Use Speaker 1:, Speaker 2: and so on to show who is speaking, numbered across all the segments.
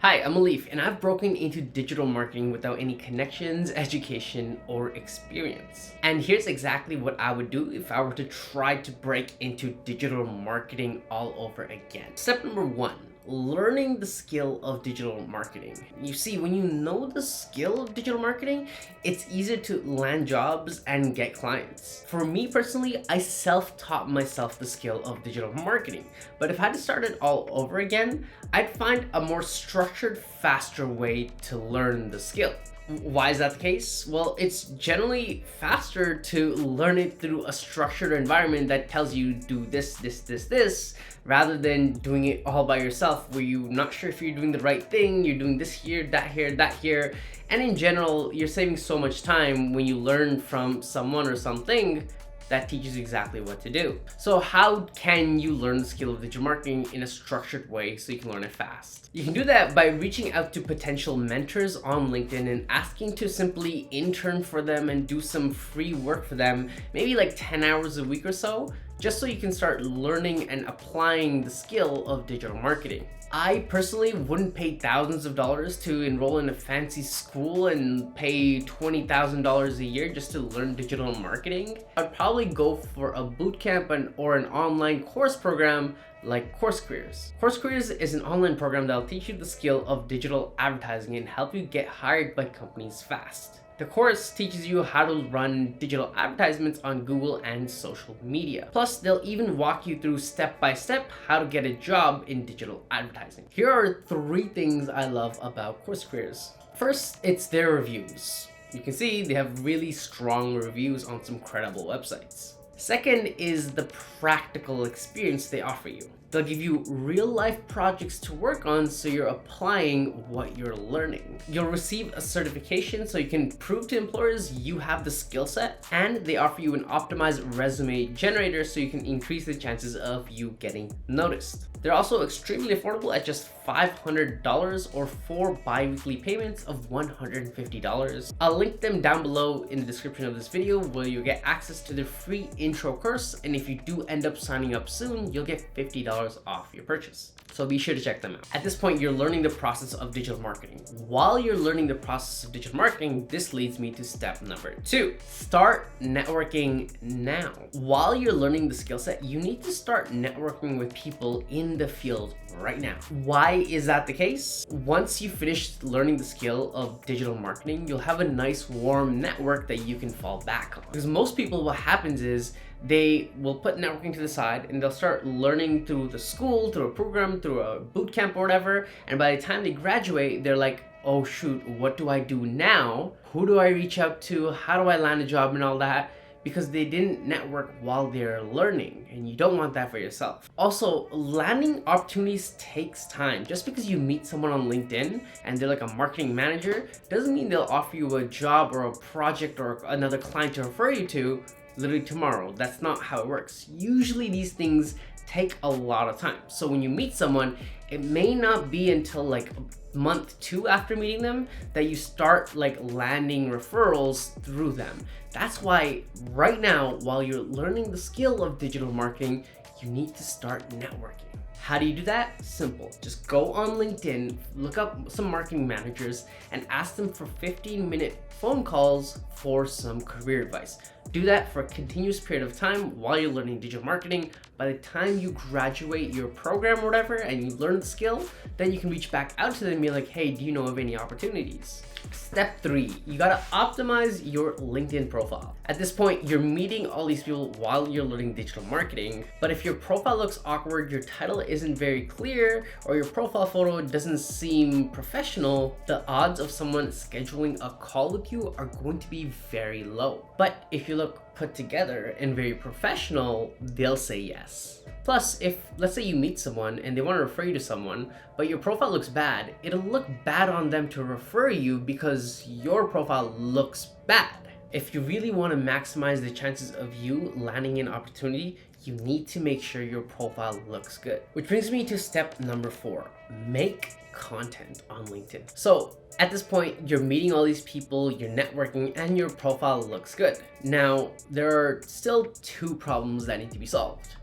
Speaker 1: Hi, I'm Alif, and I've broken into digital marketing without any connections, education, or experience. And here's exactly what I would do if I were to try to break into digital marketing all over again. Step number one, learning the skill of digital marketing. You see, when you know the skill of digital marketing, it's easier to land jobs and get clients. For me personally, I self-taught myself the skill of digital marketing, but if I had to start it all over again, I'd find a more structured, faster way to learn the skill. Why is that the case? Well, it's generally faster to learn it through a structured environment that tells you do this, rather than doing it all by yourself where you're not sure if you're doing the right thing, you're doing this here, that here. And in general, you're saving so much time when you learn from someone or something that teaches you exactly what to do. So how can you learn the skill of digital marketing in a structured way so you can learn it fast? You can do that by reaching out to potential mentors on LinkedIn and asking to simply intern for them and do some free work for them, maybe like 10 hours a week or so, just so you can start learning and applying the skill of digital marketing. I personally wouldn't pay thousands of dollars to enroll in a fancy school and pay $20,000 a year just to learn digital marketing. I'd probably go for a bootcamp or an online course program like Course Careers. Course Careers is an online program that'll teach you the skill of digital advertising and help you get hired by companies fast. The course teaches you how to run digital advertisements on Google and social media. Plus, they'll even walk you through step-by-step how to get a job in digital advertising. Here are 3 things I love about Course Careers. First, it's their reviews. You can see they have really strong reviews on some credible websites. Second is the practical experience they offer you. They'll give you real-life projects to work on so you're applying what you're learning. You'll receive a certification so you can prove to employers you have the skill set, and they offer you an optimized resume generator so you can increase the chances of you getting noticed. They're also extremely affordable at just $500 or 4 bi-weekly payments of $150. I'll link them down below in the description of this video where you'll get access to their free intro course, and if you do end up signing up soon, you'll get $50 off your purchase. So be sure to check them out. At this point, you're learning the process of digital marketing. While you're learning the process of digital marketing, this leads me to step number 2. Start networking now. While you're learning the skill set, you need to start networking with people in the field right now. Why is that the case? Once you finish learning the skill of digital marketing, you'll have a nice warm network that you can fall back on. Because most people, what happens is they will put networking to the side and they'll start learning through the school, through a program, through a boot camp or whatever. And by the time they graduate, they're like, oh shoot, what do I do now? Who do I reach out to? How do I land a job and all that? Because they didn't network while they're learning, and you don't want that for yourself. Also, landing opportunities takes time. Just because you meet someone on LinkedIn and they're like a marketing manager doesn't mean they'll offer you a job or a project or another client to refer you to literally tomorrow. That's not how it works. Usually these things take a lot of time. So when you meet someone, it may not be until like month 2 after meeting them that you start like landing referrals through them. That's why right now, while you're learning the skill of digital marketing, you need to start networking. How do you do that? Simple. Just go on LinkedIn, look up some marketing managers, and ask them for 15-minute phone calls for some career advice. Do that for a continuous period of time while you're learning digital marketing. By the time you graduate your program or whatever and you learn the skill, then you can reach back out to them and be like, hey, do you know of any opportunities? Step 3, you gotta optimize your LinkedIn profile. At this point, you're meeting all these people while you're learning digital marketing, but if your profile looks awkward, your title isn't very clear, or your profile photo doesn't seem professional, the odds of someone scheduling a call with you are going to be very low. But if you look put together and very professional, they'll say yes. Plus, if let's say you meet someone and they want to refer you to someone, but your profile looks bad, it'll look bad on them to refer you because your profile looks bad. If you really want to maximize the chances of you landing an opportunity, you need to make sure your profile looks good. Which brings me to step number 4, make content on LinkedIn. So at this point, you're meeting all these people, you're networking, and your profile looks good. Now, there are still 2 problems that need to be solved.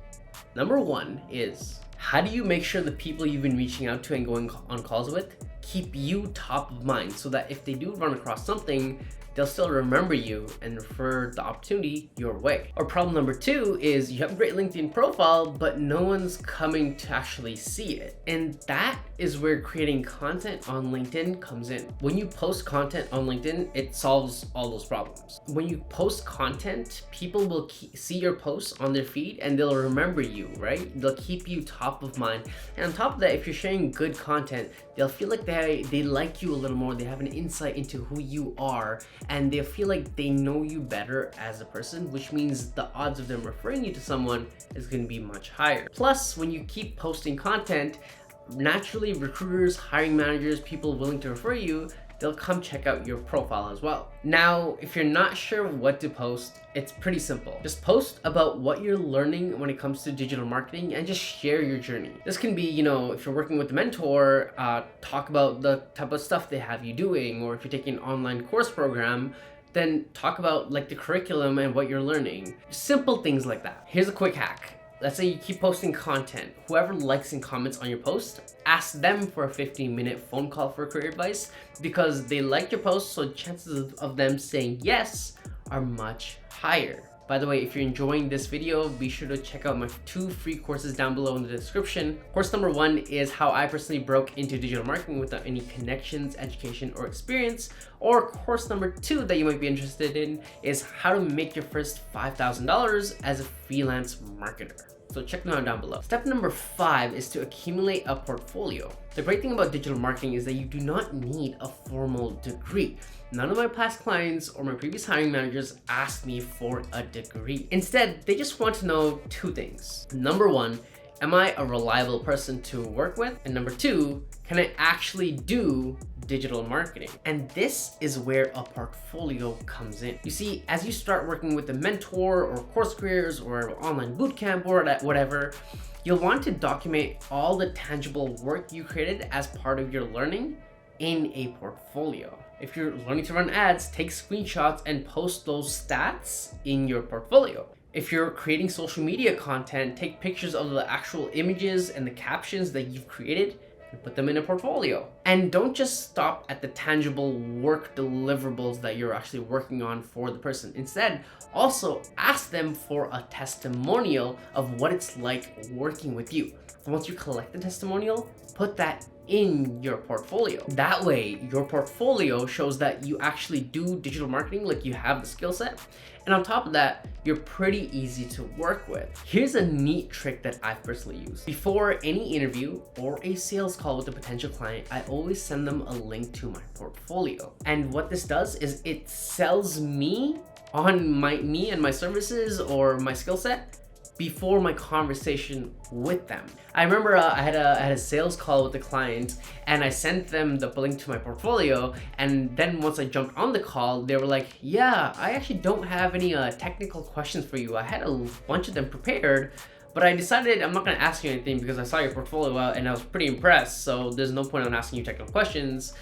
Speaker 1: Number 1 is, How do you make sure the people you've been reaching out to and going on calls with keep you top of mind so that if they do run across something, they'll still remember you and refer the opportunity your way? Or problem number 2 is you have a great LinkedIn profile, but no one's coming to actually see it. And that is where creating content on LinkedIn comes in. When you post content on LinkedIn, it solves all those problems. When you post content, people will see your posts on their feed and they'll remember you, right? They'll keep you top of mind. And on top of that, if you're sharing good content, they'll feel like they like you a little more. They have an insight into who you are, and they feel like they know you better as a person, which means the odds of them referring you to someone is going to be much higher. Plus, when you keep posting content, naturally recruiters, hiring managers, people willing to refer you, they'll come check out your profile as well. Now, if you're not sure what to post, it's pretty simple. Just post about what you're learning when it comes to digital marketing and just share your journey. This can be, if you're working with a mentor, talk about the type of stuff they have you doing, or if you're taking an online course program, then talk about like the curriculum and what you're learning. Simple things like that. Here's a quick hack. Let's say you keep posting content. Whoever likes and comments on your post, ask them for a 15-minute phone call for career advice, because they like your post, so chances of them saying yes are much higher. By the way, if you're enjoying this video, be sure to check out my 2 free courses down below in the description. Course number 1 is how I personally broke into digital marketing without any connections, education, or experience. Or course number 2 that you might be interested in is how to make your first $5,000 as a freelance marketer. So check them out down below. Step number 5 is to accumulate a portfolio. The great thing about digital marketing is that you do not need a formal degree. None of my past clients or my previous hiring managers asked me for a degree. Instead, they just want to know 2 things. Number 1, am I a reliable person to work with? And number 2, can I actually do digital marketing? And this is where a portfolio comes in. You see, as you start working with a mentor or course creators or online bootcamp or whatever, you'll want to document all the tangible work you created as part of your learning in a portfolio. If you're learning to run ads, take screenshots and post those stats in your portfolio. If you're creating social media content, take pictures of the actual images and the captions that you've created and put them in a portfolio. And don't just stop at the tangible work deliverables that you're actually working on for the person. Instead, also ask them for a testimonial of what it's like working with you. Once you collect the testimonial, put that in your portfolio. That way, your portfolio shows that you actually do digital marketing, like you have the skill set. And on top of that, you're pretty easy to work with. Here's a neat trick that I've personally used. Before any interview or a sales call with a potential client, I always send them a link to my portfolio. And what this does is it sells me on me and my services or my skill set before my conversation with them. I remember I had a sales call with a client and I sent them the link to my portfolio, and then once I jumped on the call, they were like, yeah, I actually don't have any technical questions for you. I had a bunch of them prepared, but I decided I'm not gonna ask you anything because I saw your portfolio out and I was pretty impressed, so there's no point in asking you technical questions.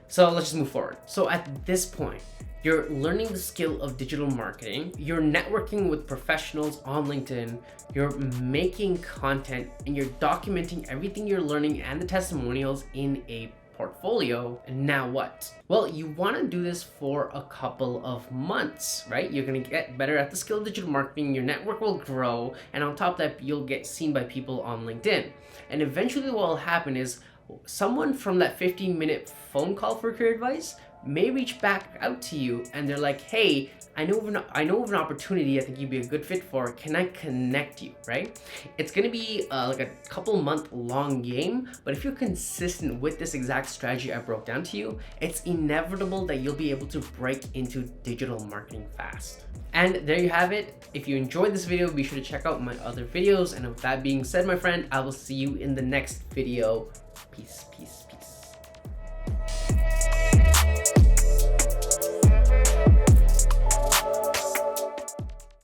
Speaker 1: So let's just move forward. So at this point, you're learning the skill of digital marketing, you're networking with professionals on LinkedIn, you're making content, and you're documenting everything you're learning and the testimonials in a portfolio. And now what? Well, you want to do this for a couple of months, right? You're going to get better at the skill of digital marketing, your network will grow, and on top of that, you'll get seen by people on LinkedIn. And eventually what will happen is someone from that 15-minute phone call for career advice may reach back out to you and they're like, hey, I know of an opportunity I think you'd be a good fit for. Can I connect you, right? It's gonna be like a couple month long game, but if you're consistent with this exact strategy I broke down to you, it's inevitable that you'll be able to break into digital marketing fast. And there you have it. If you enjoyed this video, be sure to check out my other videos. And with that being said, my friend, I will see you in the next video. Peace, peace, peace.